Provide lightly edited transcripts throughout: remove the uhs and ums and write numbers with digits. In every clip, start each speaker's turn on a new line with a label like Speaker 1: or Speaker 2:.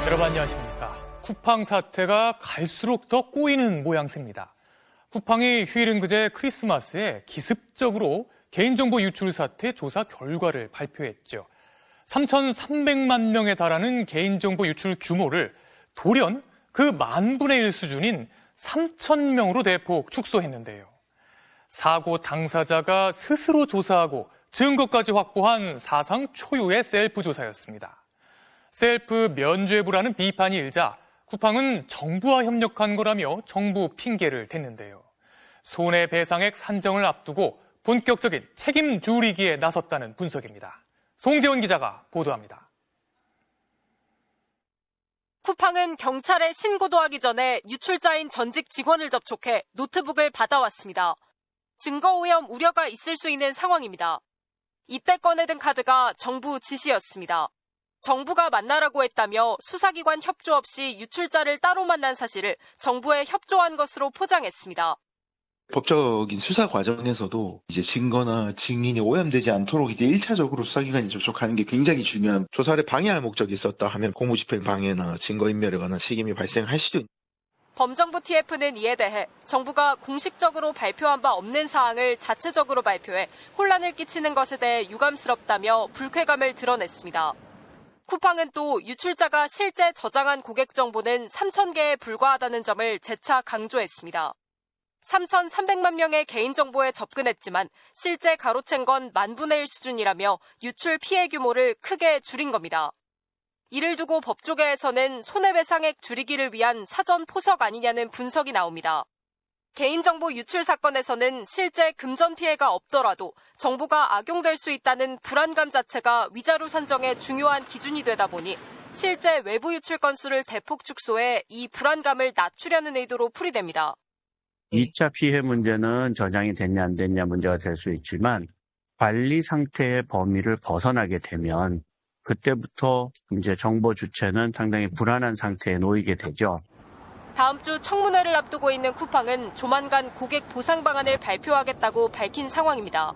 Speaker 1: 여러분 안녕하십니까. 쿠팡 사태가 갈수록 더 꼬이는 모양새입니다. 쿠팡이 휴일인 그제 크리스마스에 기습적으로 개인정보 유출 사태 조사 결과를 발표했죠. 3,300만 명에 달하는 개인정보 유출 규모를 돌연 그 10,000분의 1 수준인 3,000명으로 대폭 축소했는데요. 사고 당사자가 스스로 조사하고 증거까지 확보한 사상 초유의 셀프 조사였습니다. 셀프 면죄부라는 비판이 일자 쿠팡은 정부와 협력한 거라며 정부 핑계를 댔는데요. 손해배상액 산정을 앞두고 본격적인 책임 줄이기에 나섰다는 분석입니다. 송재원 기자가 보도합니다.
Speaker 2: 쿠팡은 경찰에 신고도 하기 전에 유출자인 전직 직원을 접촉해 노트북을 받아왔습니다. 증거오염 우려가 있을 수 있는 상황입니다. 이때 꺼내든 카드가 정부 지시였습니다. 정부가 만나라고 했다며 수사기관 협조 없이 유출자를 따로 만난 사실을 정부에 협조한 것으로 포장했습니다.
Speaker 3: 법적인 수사 과정에서도 이제 증거나 증인이 오염되지 않도록 이제 1차적으로 수사기관이 접촉하는 게 굉장히 중요한, 조사를 방해할 목적이 있었다 하면 공무집행 방해나 증거인멸에 관한 책임이 발생할 수도 있습니다.
Speaker 2: 범정부 TF는 이에 대해 정부가 공식적으로 발표한 바 없는 사항을 자체적으로 발표해 혼란을 끼치는 것에 대해 유감스럽다며 불쾌감을 드러냈습니다. 쿠팡은 또 유출자가 실제 저장한 고객 정보는 3,000개에 불과하다는 점을 재차 강조했습니다. 3,300만 명의 개인정보에 접근했지만 실제 가로챈 건 10,000분의 1 수준이라며 유출 피해 규모를 크게 줄인 겁니다. 이를 두고 법조계에서는 손해배상액 줄이기를 위한 사전 포석 아니냐는 분석이 나옵니다. 개인정보 유출 사건에서는 실제 금전 피해가 없더라도 정보가 악용될 수 있다는 불안감 자체가 위자료 산정의 중요한 기준이 되다 보니 실제 외부 유출 건수를 대폭 축소해 이 불안감을 낮추려는 의도로 풀이됩니다.
Speaker 4: 2차 피해 문제는 저장이 됐냐 안 됐냐 문제가 될 수 있지만 관리 상태의 범위를 벗어나게 되면 그때부터 이제 정보 주체는 상당히 불안한 상태에 놓이게 되죠.
Speaker 2: 다음 주 청문회를 앞두고 있는 쿠팡은 조만간 고객 보상 방안을 발표하겠다고 밝힌 상황입니다.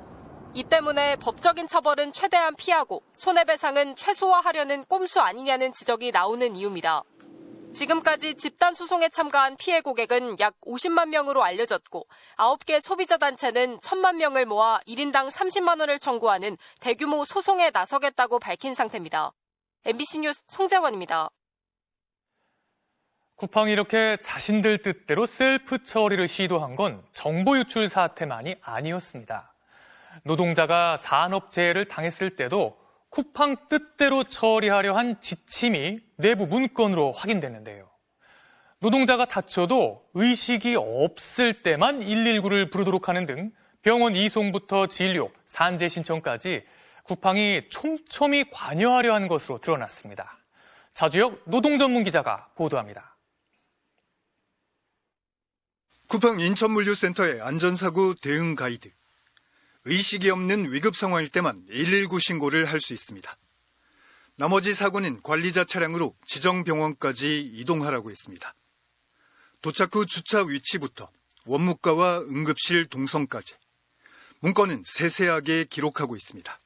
Speaker 2: 이 때문에 법적인 처벌은 최대한 피하고 손해배상은 최소화하려는 꼼수 아니냐는 지적이 나오는 이유입니다. 지금까지 집단 소송에 참가한 피해 고객은 약 50만 명으로 알려졌고 9개 소비자 단체는 1,000만 명을 모아 1인당 30만 원을 청구하는 대규모 소송에 나서겠다고 밝힌 상태입니다. MBC 뉴스 송재원입니다.
Speaker 1: 쿠팡이 이렇게 자신들 뜻대로 셀프 처리를 시도한 건 정보 유출 사태만이 아니었습니다. 노동자가 산업재해를 당했을 때도 쿠팡 뜻대로 처리하려 한 지침이 내부 문건으로 확인됐는데요. 노동자가 다쳐도 의식이 없을 때만 119를 부르도록 하는 등 병원 이송부터 진료, 산재 신청까지 쿠팡이 촘촘히 관여하려 한 것으로 드러났습니다. 자주혁 노동전문 기자가 보도합니다.
Speaker 5: 쿠팡 인천물류센터의 안전사고 대응 가이드. 의식이 없는 위급 상황일 때만 119 신고를 할 수 있습니다. 나머지 사고는 관리자 차량으로 지정 병원까지 이동하라고 했습니다. 도착 후 주차 위치부터 원무과와 응급실 동선까지 문건은 세세하게 기록하고 있습니다.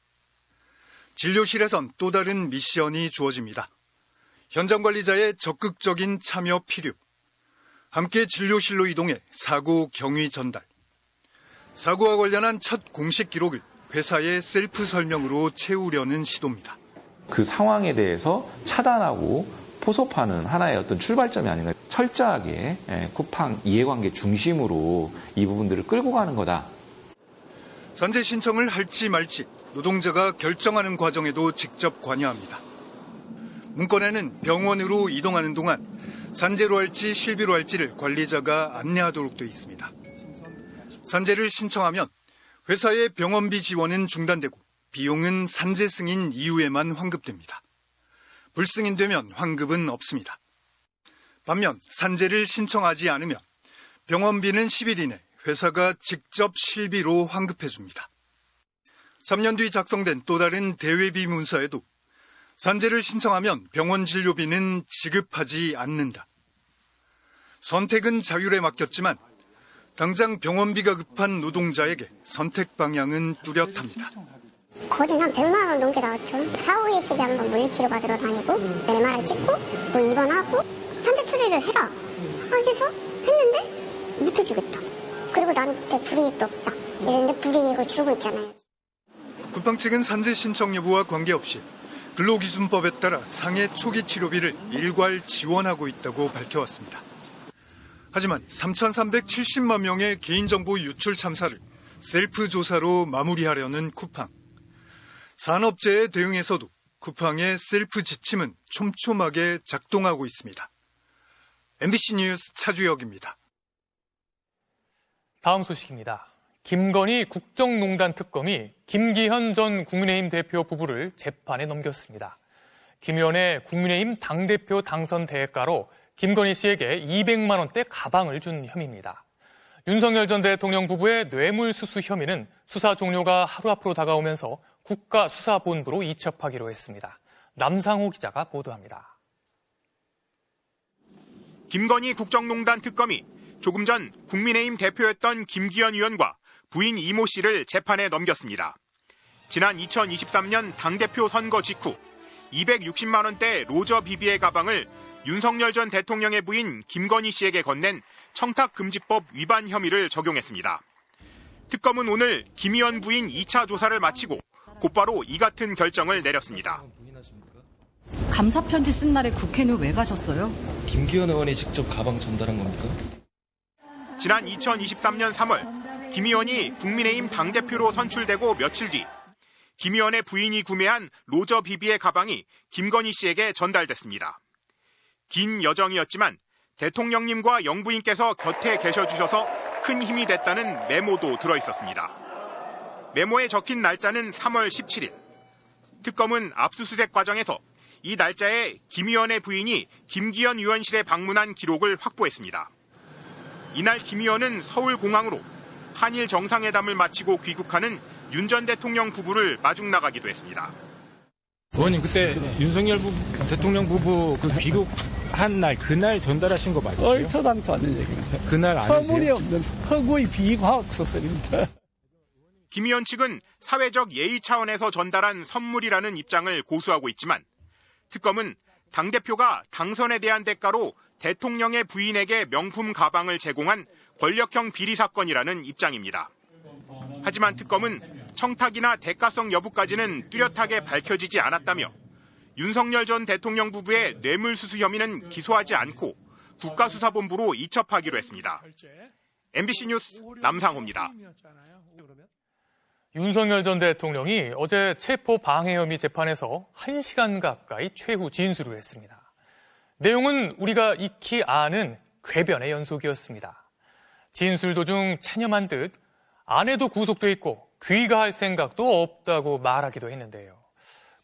Speaker 5: 진료실에선 또 다른 미션이 주어집니다. 현장 관리자의 적극적인 참여 필요. 함께 진료실로 이동해 사고 경위 전달. 사고와 관련한 첫 공식 기록을 회사의 셀프 설명으로 채우려는 시도입니다.
Speaker 6: 그 상황에 대해서 차단하고 포섭하는 하나의 어떤 출발점이 아닌가. 철저하게 쿠팡 이해관계 중심으로 이 부분들을 끌고 가는 거다.
Speaker 5: 산재 신청을 할지 말지 노동자가 결정하는 과정에도 직접 관여합니다. 문건에는 병원으로 이동하는 동안 산재로 할지 실비로 할지를 관리자가 안내하도록 되어 있습니다. 산재를 신청하면 회사의 병원비 지원은 중단되고 비용은 산재 승인 이후에만 환급됩니다. 불승인되면 환급은 없습니다. 반면 산재를 신청하지 않으면 병원비는 10일 이내 회사가 직접 실비로 환급해줍니다. 3년 뒤 작성된 또 다른 대외비 문서에도 산재를 신청하면 병원 진료비는 지급하지 않는다. 선택은 자율에 맡겼지만 당장 병원비가 급한 노동자에게 선택 방향은 뚜렷합니다.
Speaker 7: 거진 한 100만 원 넘게 나왔죠. 4, 5일씩에 한번 물리치료 받으러 다니고 MRI 찍고 또 입원하고 산재 처리를 해라 하기서 했는데 못 해주겠다. 그리고 나한테 불이익도 없다. 이랬는데 불이익을 주고 있잖아요.
Speaker 5: 쿠팡 측은 산재 신청 여부와 관계없이 근로기준법에 따라 상해 초기 치료비를 일괄 지원하고 있다고 밝혀왔습니다. 하지만 3,370만 명의 개인정보 유출 참사를 셀프 조사로 마무리하려는 쿠팡. 산업재해 대응에서도 쿠팡의 셀프 지침은 촘촘하게 작동하고 있습니다. MBC 뉴스 차주혁입니다.
Speaker 1: 다음 소식입니다. 김건희 국정농단 특검이 김기현 전 국민의힘 대표 부부를 재판에 넘겼습니다. 김 의원의 국민의힘 당대표 당선 대가로 김건희 씨에게 200만 원대 가방을 준 혐의입니다. 윤석열 전 대통령 부부의 뇌물수수 혐의는 수사 종료가 하루 앞으로 다가오면서 국가수사본부로 이첩하기로 했습니다. 남상호 기자가 보도합니다.
Speaker 8: 김건희 국정농단 특검이 조금 전 국민의힘 대표였던 김기현 의원과 부인 이모 씨를 재판에 넘겼습니다. 지난 2023년 당대표 선거 직후 260만 원대 로저 비비의 가방을 윤석열 전 대통령의 부인 김건희 씨에게 건넨 청탁금지법 위반 혐의를 적용했습니다. 특검은 오늘 김 의원 부인 2차 조사를 마치고 곧바로 이 같은 결정을 내렸습니다.
Speaker 9: 감사편지 쓴 날에 국회는 왜 가셨어요?
Speaker 10: 김기현 의원이 직접 가방 전달한 겁니까?
Speaker 8: 지난 2023년 3월 김 의원이 국민의힘 당대표로 선출되고 며칠 뒤 김 의원의 부인이 구매한 로저 비비의 가방이 김건희 씨에게 전달됐습니다. 긴 여정이었지만 대통령님과 영부인께서 곁에 계셔주셔서 큰 힘이 됐다는 메모도 들어있었습니다. 메모에 적힌 날짜는 3월 17일. 특검은 압수수색 과정에서 이 날짜에 김 의원의 부인이 김기현 의원실에 방문한 기록을 확보했습니다. 이날 김 의원은 서울공항으로 한일 정상회담을 마치고 귀국하는 윤 전 대통령 부부를 마중 나가기도 했습니다.
Speaker 11: 의원님 그때 윤석열 대통령 부부 그 귀국한 날 그날 전달하신 거 맞으세요?
Speaker 12: 얼토당토 않는 얘기입니다.
Speaker 11: 그날 아니세요?
Speaker 12: 터무니없는 허구의 비과학 소설입니다.
Speaker 8: 김 의원 측은 사회적 예의 차원에서 전달한 선물이라는 입장을 고수하고 있지만 특검은 당대표가 당선에 대한 대가로 대통령의 부인에게 명품 가방을 제공한 권력형 비리 사건이라는 입장입니다. 하지만 특검은 청탁이나 대가성 여부까지는 뚜렷하게 밝혀지지 않았다며 윤석열 전 대통령 부부의 뇌물수수 혐의는 기소하지 않고 국가수사본부로 이첩하기로 했습니다. MBC 뉴스 남상호입니다.
Speaker 1: 윤석열 전 대통령이 어제 체포방해 혐의 재판에서 1시간 가까이 최후 진술을 했습니다. 내용은 우리가 익히 아는 궤변의 연속이었습니다. 진술 도중 체념한 듯 아내도 구속돼 있고 귀가할 생각도 없다고 말하기도 했는데요.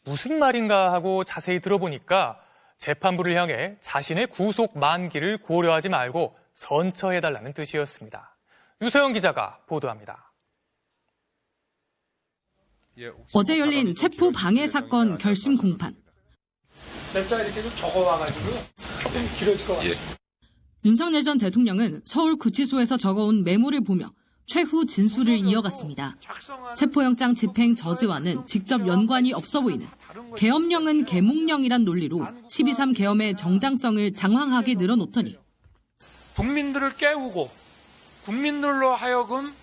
Speaker 1: 무슨 말인가 하고 자세히 들어보니까 재판부를 향해 자신의 구속 만기를 고려하지 말고 선처해달라는 뜻이었습니다. 유서영 기자가 보도합니다.
Speaker 9: 어제 열린 체포 방해 사건 결심 공판.
Speaker 13: 날짜 이렇게 좀 적어와가지고 조금 길어질 것 같아요.
Speaker 9: 윤석열 전 대통령은 서울구치소에서 적어온 메모를 보며 최후 진술을 이어갔습니다. 체포영장 집행 저지와는 직접 연관이 없어 보이는 계엄령은 계몽령이란 논리로 12.3 계엄의 정당성을 장황하게 늘어놓더니
Speaker 13: 국민들을 깨우고 국민들로 하여금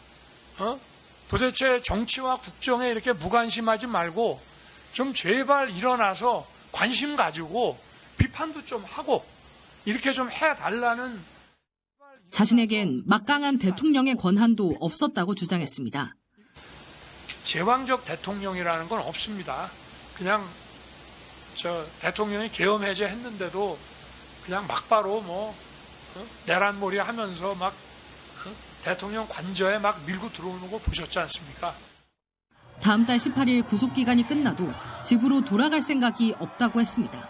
Speaker 13: 도대체 정치와 국정에 이렇게 무관심하지 말고 좀 제발 일어나서 관심 가지고 비판도 좀 하고 이렇게 좀 해달라는
Speaker 9: 자신에겐 막강한 대통령의 권한도 없었다고 주장했습니다.
Speaker 13: 제왕적 대통령이라는 건 없습니다. 그냥 대통령이 계엄 해제했는데도 그냥 막바로 내란몰이 하면서 막 대통령 관저에 막 밀고 들어오는 거 보셨지 않습니까?
Speaker 9: 다음 달 18일 구속기간이 끝나도 집으로 돌아갈 생각이 없다고 했습니다.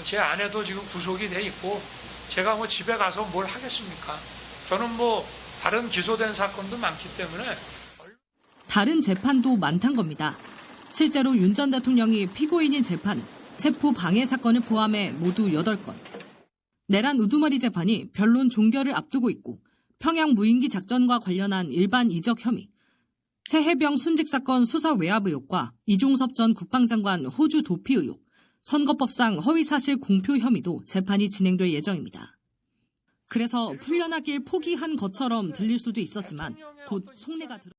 Speaker 13: 제 아내도 지금 구속이 돼 있고 제가 집에 가서 뭘 하겠습니까? 저는 다른 기소된 사건도 많기 때문에.
Speaker 9: 다른 재판도 많단 겁니다. 실제로 윤 전 대통령이 피고인인 재판은 체포 방해 사건을 포함해 모두 8건. 내란 우두머리 재판이 변론 종결을 앞두고 있고 평양 무인기 작전과 관련한 일반 이적 혐의, 최혜병 순직 사건 수사 외압 의혹과 이종섭 전 국방장관 호주 도피 의혹, 선거법상 허위사실 공표 혐의도 재판이 진행될 예정입니다. 그래서 풀려나길 포기한 것처럼 들릴 수도 있었지만 곧 속내가 드러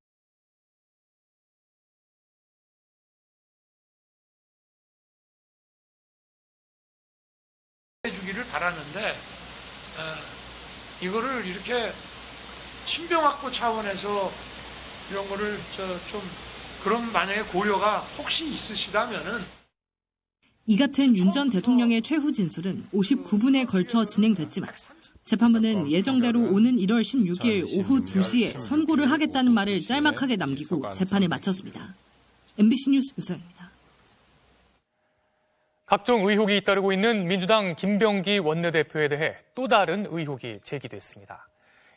Speaker 13: 해주기를 바라는데 이거를 이렇게 신병확보 차원에서 이런 거를 좀 그런 만약에 고려가 혹시 있으시다면은
Speaker 9: 이 같은 윤 전 대통령의 최후 진술은 59분에 걸쳐 진행됐지만 재판부는 예정대로 오는 1월 16일 오후 2시에 선고를 하겠다는 말을 짤막하게 남기고 재판을 마쳤습니다. MBC 뉴스 유서입니다.
Speaker 1: 각종 의혹이 잇따르고 있는 민주당 김병기 원내대표에 대해 또 다른 의혹이 제기됐습니다.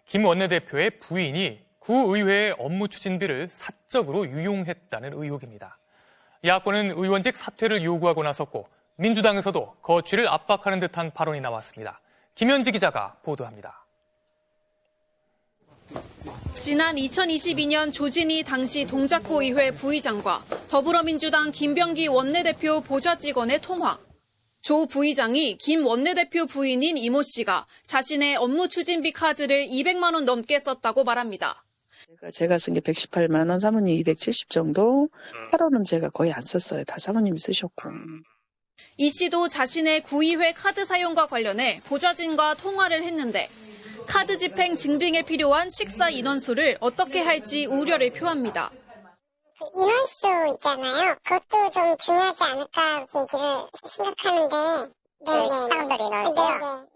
Speaker 1: 김 원내대표의 부인이 구의회의 업무 추진비를 사적으로 유용했다는 의혹입니다. 야권은 의원직 사퇴를 요구하고 나섰고 민주당에서도 거취를 압박하는 듯한 발언이 나왔습니다. 김현지 기자가 보도합니다.
Speaker 14: 지난 2022년 조진희 당시 동작구의회 부의장과 더불어민주당 김병기 원내대표 보좌직원의 통화. 조 부의장이 김 원내대표 부인인 이모 씨가 자신의 업무 추진비 카드를 200만 원 넘게 썼다고 말합니다.
Speaker 15: 제가 쓴 게 118만 원, 사모님 270 정도, 하루는 제가 거의 안 썼어요. 다 사모님이 쓰셨고.
Speaker 14: 이 씨도 자신의 구의회 카드 사용과 관련해 보좌진과 통화를 했는데 카드 집행 증빙에 필요한 식사 인원수를 어떻게 할지 우려를 표합니다.
Speaker 7: 인원수 있잖아요. 그것도 좀 중요하지 않을까 얘기를 생각하는데. 네, 식당들 인원수요.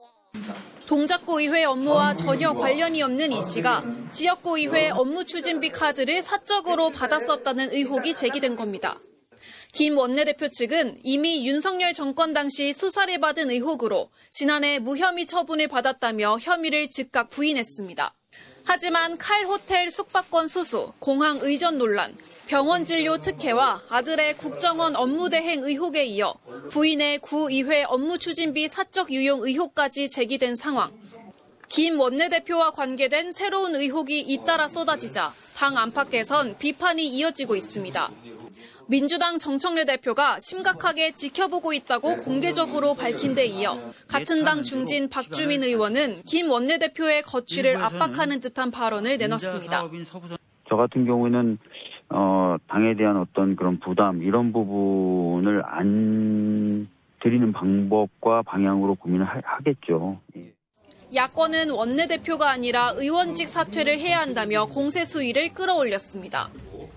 Speaker 14: 동작구의회 업무와 전혀 관련이 없는 이 씨가 지역구의회 업무 추진비 카드를 사적으로 받았었다는 의혹이 제기된 겁니다. 김 원내대표 측은 이미 윤석열 정권 당시 수사를 받은 의혹으로 지난해 무혐의 처분을 받았다며 혐의를 즉각 부인했습니다. 하지만 칼 호텔 숙박권 수수, 공항 의전 논란, 병원 진료 특혜와 아들의 국정원 업무 대행 의혹에 이어 부인의 구의회 업무 추진비 사적 유용 의혹까지 제기된 상황. 김 원내대표와 관계된 새로운 의혹이 잇따라 쏟아지자 당 안팎에선 비판이 이어지고 있습니다. 민주당 정청래 대표가 심각하게 지켜보고 있다고 공개적으로 밝힌 데 이어 같은 당 중진 박주민 의원은 김 원내대표의 거취를 압박하는 듯한 발언을 내놨습니다.
Speaker 16: 저 같은 경우에는 당에 대한 어떤 그런 부담 이런 부분을 안 드리는 방법과 방향으로 고민을 하겠죠.
Speaker 14: 야권은 원내대표가 아니라 의원직 사퇴를 해야 한다며 공세 수위를 끌어올렸습니다.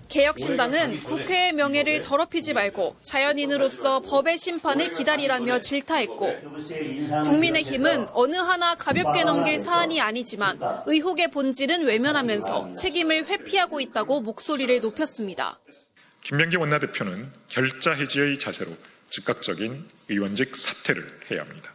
Speaker 14: 개혁신당은 국회의 명예를 더럽히지 말고 자연인으로서 법의 심판을 기다리라며 질타했고 국민의힘은 어느 하나 가볍게 넘길 사안이 아니지만 의혹의 본질은 외면하면서 책임을 회피하고 있다고 목소리를 높였습니다.
Speaker 17: 김병기 원내대표는 결자 해지의 자세로 즉각적인 의원직 사퇴를 해야 합니다.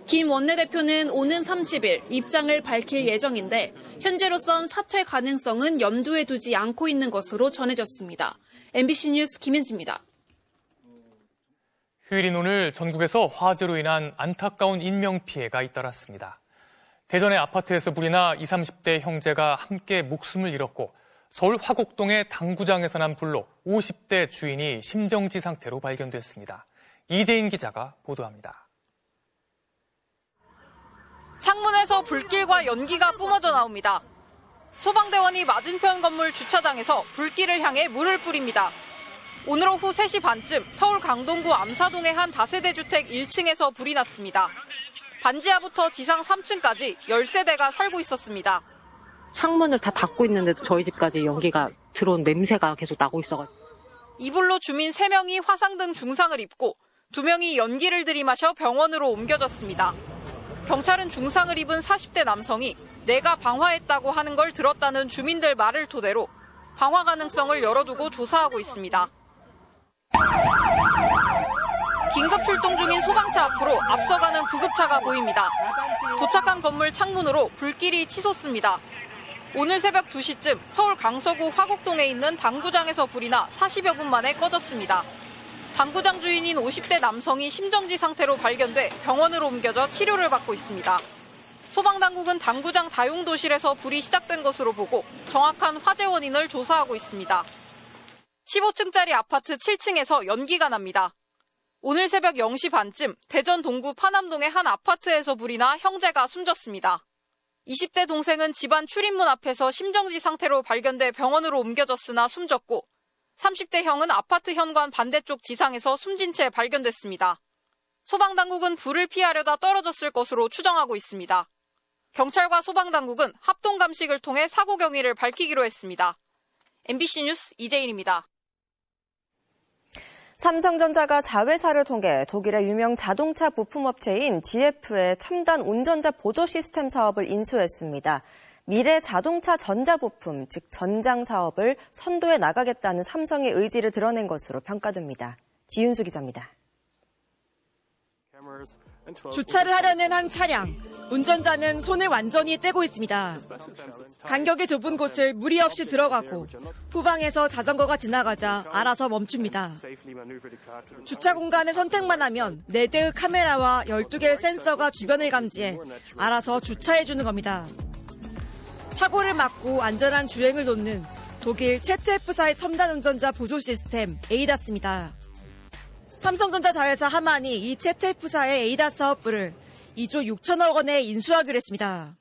Speaker 14: 김 원내대표는 오는 30일 입장을 밝힐 예정인데 현재로선 사퇴 가능성은 염두에 두지 않고 있는 것으로 전해졌습니다. MBC 뉴스 김현지입니다.
Speaker 1: 휴일인 오늘 전국에서 화재로 인한 안타까운 인명피해가 잇따랐습니다. 대전의 아파트에서 불이 나 20, 30대 형제가 함께 목숨을 잃었고 서울 화곡동의 당구장에서 난 불로 50대 주인이 심정지 상태로 발견됐습니다. 이재인 기자가 보도합니다.
Speaker 18: 창문에서 불길과 연기가 뿜어져 나옵니다. 소방대원이 맞은편 건물 주차장에서 불길을 향해 물을 뿌립니다. 오늘 오후 3시 반쯤 서울 강동구 암사동의 한 다세대 주택 1층에서 불이 났습니다. 반지하부터 지상 3층까지 10세대가 살고 있었습니다.
Speaker 19: 창문을 다 닫고 있는데도 저희 집까지 연기가 들어온 냄새가 계속 나고 있어가지고.
Speaker 18: 이 불로 주민 3명이 화상 등 중상을 입고 2명이 연기를 들이마셔 병원으로 옮겨졌습니다. 경찰은 중상을 입은 40대 남성이 내가 방화했다고 하는 걸 들었다는 주민들 말을 토대로 방화 가능성을 열어두고 조사하고 있습니다. 긴급 출동 중인 소방차 앞으로 앞서가는 구급차가 보입니다. 도착한 건물 창문으로 불길이 치솟습니다. 오늘 새벽 2시쯤 서울 강서구 화곡동에 있는 당구장에서 불이 나 40여 분 만에 꺼졌습니다. 당구장 주인인 50대 남성이 심정지 상태로 발견돼 병원으로 옮겨져 치료를 받고 있습니다. 소방당국은 당구장 다용도실에서 불이 시작된 것으로 보고 정확한 화재 원인을 조사하고 있습니다. 15층짜리 아파트 7층에서 연기가 납니다. 오늘 새벽 0시 반쯤 대전 동구 파남동의 한 아파트에서 불이 나 형제가 숨졌습니다. 20대 동생은 집안 출입문 앞에서 심정지 상태로 발견돼 병원으로 옮겨졌으나 숨졌고 30대 형은 아파트 현관 반대쪽 지상에서 숨진 채 발견됐습니다. 소방당국은 불을 피하려다 떨어졌을 것으로 추정하고 있습니다. 경찰과 소방당국은 합동감식을 통해 사고 경위를 밝히기로 했습니다. MBC 뉴스 이재인입니다.
Speaker 20: 삼성전자가 자회사를 통해 독일의 유명 자동차 부품업체인 GF의 첨단 운전자 보조 시스템 사업을 인수했습니다. 미래 자동차 전자부품, 즉 전장 사업을 선도해 나가겠다는 삼성의 의지를 드러낸 것으로 평가됩니다. 지윤수 기자입니다.
Speaker 21: 주차를 하려는 한 차량. 운전자는 손을 완전히 떼고 있습니다. 간격이 좁은 곳을 무리 없이 들어가고 후방에서 자전거가 지나가자 알아서 멈춥니다. 주차 공간을 선택만 하면 4대의 카메라와 12개의 센서가 주변을 감지해 알아서 주차해주는 겁니다. 사고를 막고 안전한 주행을 돕는 독일 ZF사의 첨단 운전자 보조 시스템 에이다스입니다. 삼성전자 자회사 하만이 이 ZF사의 에이다스 사업부를 2조 6천억 원에 인수하기로 했습니다.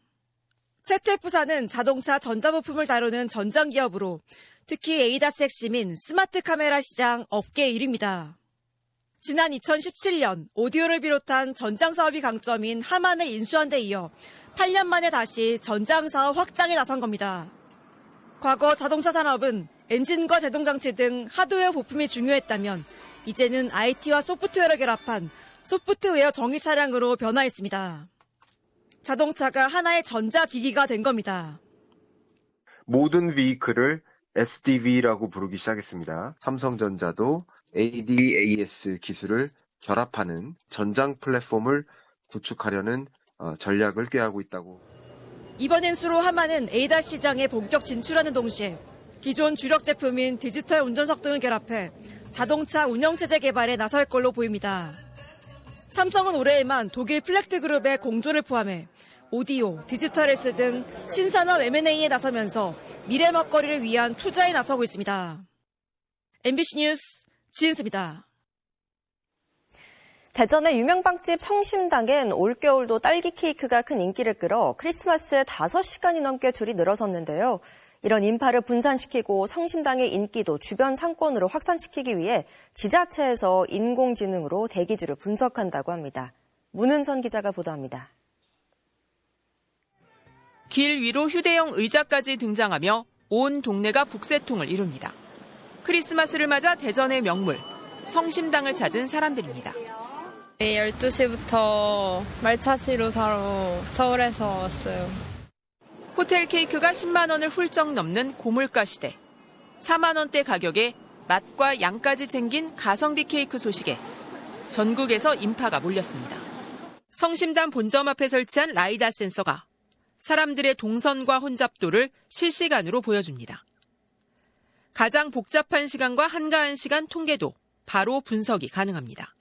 Speaker 21: ZF사는 자동차 전자부품을 다루는 전장 기업으로 특히 에이다스 핵심인 스마트 카메라 시장 업계 1위입니다. 지난 2017년 오디오를 비롯한 전장 사업이 강점인 하만을 인수한 데 이어 8년 만에 다시 전장 사업 확장에 나선 겁니다. 과거 자동차 산업은 엔진과 제동장치 등 하드웨어 부품이 중요했다면 이제는 IT와 소프트웨어를 결합한 소프트웨어 정의 차량으로 변화했습니다. 자동차가 하나의 전자기기가 된 겁니다.
Speaker 22: 모든 비이클을 SDV라고 부르기 시작했습니다. 삼성전자도 ADAS 기술을 결합하는 전장 플랫폼을 구축하려는 전략을 꾀하고 있다고.
Speaker 21: 이번 인수로 하만은 에이다스 시장에 본격 진출하는 동시에 기존 주력 제품인 디지털 운전석 등을 결합해 자동차 운영체제 개발에 나설 걸로 보입니다. 삼성은 올해에만 독일 플렉트 그룹의 공조를 포함해 오디오, 디지털 헬스 등 신산업 M&A에 나서면서 미래 먹거리를 위한 투자에 나서고 있습니다. MBC 뉴스 지은수입니다.
Speaker 20: 대전의 유명 빵집 성심당엔 올겨울도 딸기 케이크가 큰 인기를 끌어 크리스마스에 5시간이 넘게 줄이 늘어섰는데요. 이런 인파를 분산시키고 성심당의 인기도 주변 상권으로 확산시키기 위해 지자체에서 인공지능으로 대기줄을 분석한다고 합니다. 문은선 기자가 보도합니다.
Speaker 23: 길 위로 휴대용 의자까지 등장하며 온 동네가 북새통을 이룹니다. 크리스마스를 맞아 대전의 명물, 성심당을 찾은 사람들입니다.
Speaker 24: 12시부터 말차시루 사러 서울에서 왔어요.
Speaker 23: 호텔 케이크가 10만 원을 훌쩍 넘는 고물가 시대. 4만 원대 가격에 맛과 양까지 챙긴 가성비 케이크 소식에 전국에서 인파가 몰렸습니다. 성심당 본점 앞에 설치한 라이다 센서가 사람들의 동선과 혼잡도를 실시간으로 보여줍니다. 가장 복잡한 시간과 한가한 시간 통계도 바로 분석이 가능합니다.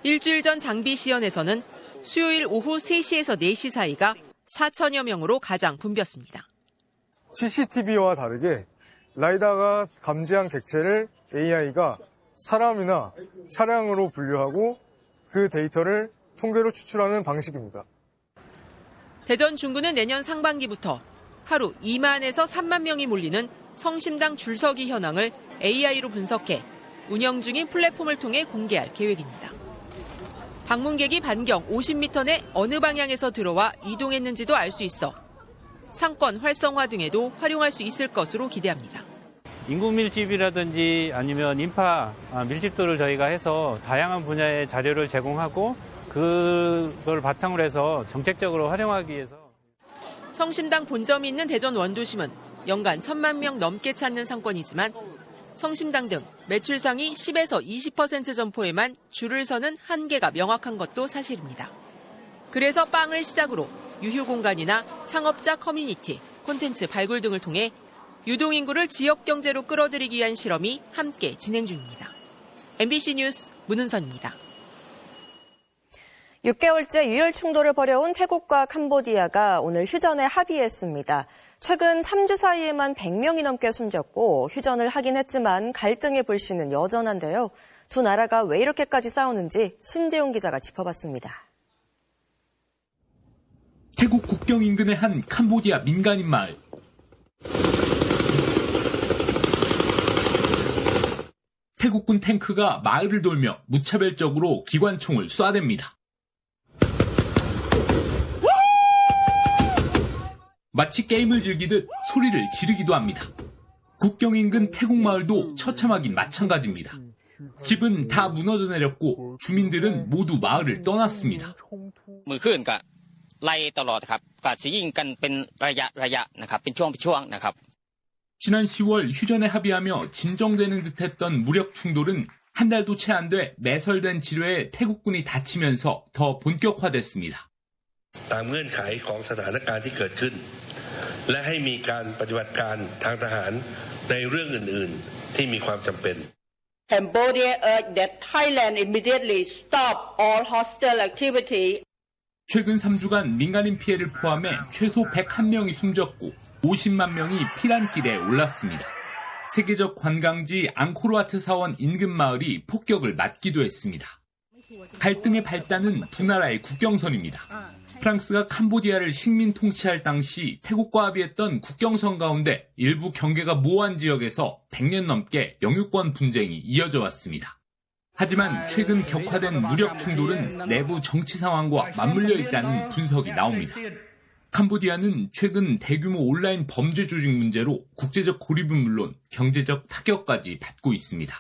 Speaker 23: 일주일 전 장비 시연에서는 수요일 오후 3시에서 4시 사이가 4천여 명으로 가장 붐볐습니다.
Speaker 25: CCTV와 다르게 라이다가 감지한 객체를 AI가 사람이나 차량으로 분류하고 그 데이터를 통계로 추출하는 방식입니다.
Speaker 23: 대전 중구는 내년 상반기부터 하루 2만에서 3만 명이 몰리는 성심당 줄서기 현황을 AI로 분석해 운영 중인 플랫폼을 통해 공개할 계획입니다. 방문객이 반경 50m 내 어느 방향에서 들어와 이동했는지도 알 수 있어 상권 활성화 등에도 활용할 수 있을 것으로 기대합니다.
Speaker 26: 인구 밀집이라든지 아니면 인파 밀집도를 저희가 해서 다양한 분야의 자료를 제공하고 그걸 바탕으로 해서 정책적으로 활용하기 위해서.
Speaker 23: 성심당 본점이 있는 대전 원도심은 연간 1,000만 명 넘게 찾는 상권이지만 성심당 등 매출 상위 10에서 20% 점포에만 줄을 서는 한계가 명확한 것도 사실입니다. 그래서 빵을 시작으로 유휴공간이나 창업자 커뮤니티, 콘텐츠 발굴 등을 통해 유동인구를 지역 경제로 끌어들이기 위한 실험이 함께 진행 중입니다. MBC 뉴스 문은선입니다.
Speaker 20: 6개월째 유혈 충돌을 벌여온 태국과 캄보디아가 오늘 휴전에 합의했습니다. 최근 3주 사이에만 100명이 넘게 숨졌고 휴전을 하긴 했지만 갈등의 불씨는 여전한데요. 두 나라가 왜 이렇게까지 싸우는지 신재용 기자가 짚어봤습니다.
Speaker 2: 태국 국경 인근의 한 캄보디아 민간인 마을. 태국군 탱크가 마을을 돌며 무차별적으로 기관총을 쏴댑니다. 마치 게임을 즐기듯 소리를 지르기도 합니다. 국경 인근 태국 마을도 처참하긴 마찬가지입니다. 집은 다 무너져 내렸고 주민들은 모두 마을을 떠났습니다. 지난 10월 휴전에 합의하며 진정되는 듯했던 무력 충돌은 한 달도 채 안 돼 매설된 지뢰에 태국군이 다치면서 더 본격화됐습니다.
Speaker 3: ตามเงื่อนไขของสถานการณ์ที่เกิดขึ้นและให้มีการปฏิบัติการทางทหารในเรื่องอื่นๆที่มีความจำเป็น
Speaker 4: Cambodia urged that Thailand immediately stop all hostile activity.
Speaker 2: 최근 3주간 민간인 피해를 포함해 최소 101명이 숨졌고 50만 명이 피난길에 올랐습니다. 세계적 관광지 앙코르와트 사원 인근 마을이 폭격을 맞기도 했습니다. 갈등의 발단은 두 나라의 국경선입니다. 프랑스가 캄보디아를 식민 통치할 당시 태국과 합의했던 국경선 가운데 일부 경계가 모호한 지역에서 100년 넘게 영유권 분쟁이 이어져 왔습니다. 하지만 최근 격화된 무력 충돌은 내부 정치 상황과 맞물려 있다는 분석이 나옵니다. 캄보디아는 최근 대규모 온라인 범죄 조직 문제로 국제적 고립은 물론 경제적 타격까지 받고 있습니다.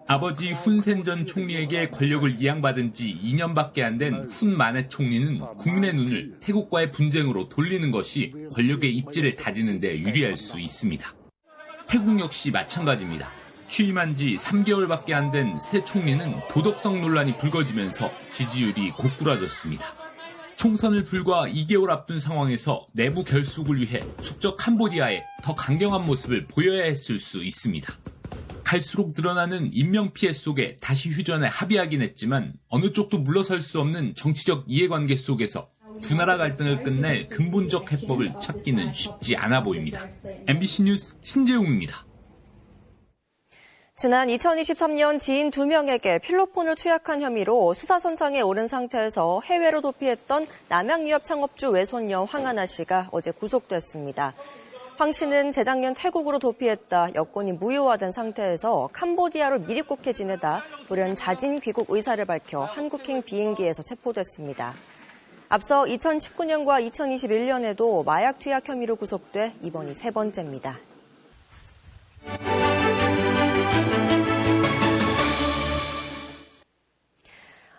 Speaker 2: 아버지 훈센 전 총리에게 권력을 이양받은 지 2년밖에 안 된 훈 마넷 총리는 국민의 눈을 태국과의 분쟁으로 돌리는 것이 권력의 입지를 다지는 데 유리할 수 있습니다. 태국 역시 마찬가지입니다. 취임한 지 3개월밖에 안 된 새 총리는 도덕성 논란이 불거지면서 지지율이 고꾸라졌습니다. 총선을 불과 2개월 앞둔 상황에서 내부 결속을 위해 숙적 캄보디아에 더 강경한 모습을 보여야 했을 수 있습니다. 갈수록 늘어나는 인명피해 속에 다시 휴전에 합의하긴 했지만 어느 쪽도 물러설 수 없는 정치적 이해관계 속에서 두 나라 갈등을 끝낼 근본적 해법을 찾기는 쉽지 않아 보입니다. MBC 뉴스 신재웅입니다.
Speaker 20: 지난 2023년 지인 2명에게 필로폰을 투약한 혐의로 수사선상에 오른 상태에서 해외로 도피했던 남양유업 창업주 외손녀 황하나 씨가 어제 구속됐습니다. 황 씨는 재작년 태국으로 도피했다 여권이 무효화된 상태에서 캄보디아로 미립국해 지내다 돌연 자진 귀국 의사를 밝혀 한국행 비행기에서 체포됐습니다. 앞서 2019년과 2021년에도 마약 투약 혐의로 구속돼 이번이 세 번째입니다.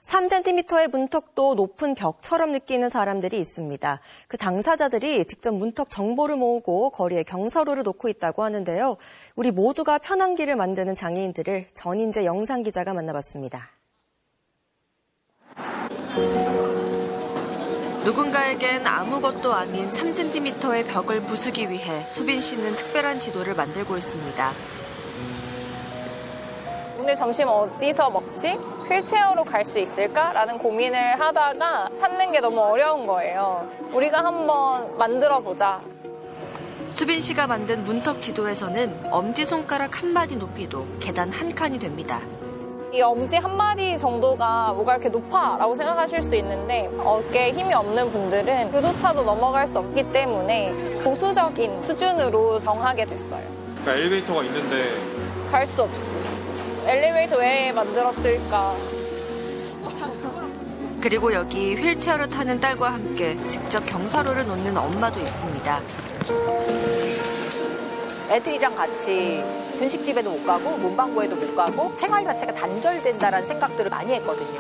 Speaker 20: (3cm의) 문턱도 높은 벽처럼 느끼는 사람들이 있습니다. 그 당사자들이 직접 문턱 정보를 모으고 거리에 경사로를 놓고 있다고 하는데요. 우리 모두가 편한 길을 만드는 장애인들을 전인재 영상기자가 만나봤습니다. 누군가에겐 아무것도 아닌 3cm의 벽을 부수기 위해 수빈 씨는 특별한 지도를 만들고 있습니다.
Speaker 5: 오늘 점심 어디서 먹지? 휠체어로 갈 수 있을까라는 고민을 하다가 찾는 게 너무 어려운 거예요. 우리가 한번 만들어보자.
Speaker 20: 수빈 씨가 만든 문턱 지도에서는 엄지손가락 한 마디 높이도 계단 한 칸이 됩니다.
Speaker 5: 이 엄지 한 마디 정도가 뭐가 이렇게 높아라고 생각하실 수 있는데 어깨에 힘이 없는 분들은 그조차도 넘어갈 수 없기 때문에 보수적인 수준으로 정하게 됐어요.
Speaker 6: 그러니까 엘리베이터가 있는데
Speaker 5: 갈 수 없어. 엘리베이터 왜 만들었을까?
Speaker 20: 그리고 여기 휠체어를 타는 딸과 함께 직접 경사로를 놓는 엄마도 있습니다.
Speaker 10: 애들이랑 같이 분식집에도 못 가고 문방구에도 못 가고 생활 자체가 단절된다라는 생각들을 많이 했거든요.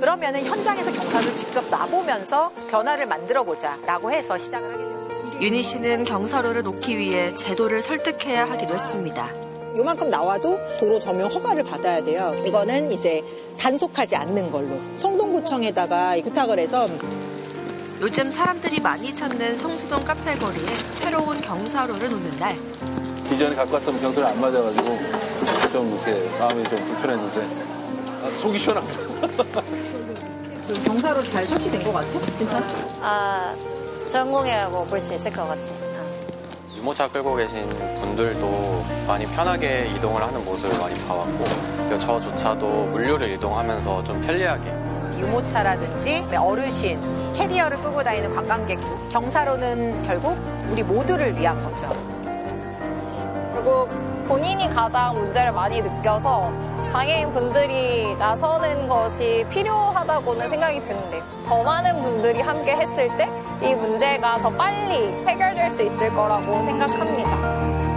Speaker 10: 그러면은 현장에서 경사를 직접 놔보면서 변화를 만들어보자라고 해서 시작을 하게 되었죠.
Speaker 20: 윤희 씨는 경사로를 놓기 위해 제도를 설득해야 하기도 했습니다.
Speaker 10: 요만큼 나와도 도로 점용 허가를 받아야 돼요. 이거는 이제 단속하지 않는 걸로 성동구청에다가 부탁을 해서
Speaker 20: 요즘 사람들이 많이 찾는 성수동 카페 거리에 새로운 경사로를 놓는 날.
Speaker 27: 기존에 갖고 왔던 경사를 안 맞아가지고 좀 이렇게 마음이 좀 불편했는데 속이 시원합니다.
Speaker 10: 경사로 잘 설치된 것 같아? 괜찮아?
Speaker 7: 성공이라고 볼 수 있을 것 같아.
Speaker 8: 유모차 끌고 계신 분들도 많이 편하게 이동을 하는 모습을 많이 봐왔고, 그리고 저조차도 물류를 이동하면서 좀 편리하게.
Speaker 10: 유모차라든지 어르신, 캐리어를 끌고 다니는 관광객, 경사로는 결국 우리 모두를 위한 거죠.
Speaker 5: 그리고 본인이 가장 문제를 많이 느껴서 장애인 분들이 나서는 것이 필요하다고는 생각이 드는데, 더 많은 분들이 함께 했을 때 이 문제가 더 빨리 해결될 수 있을 거라고 생각합니다.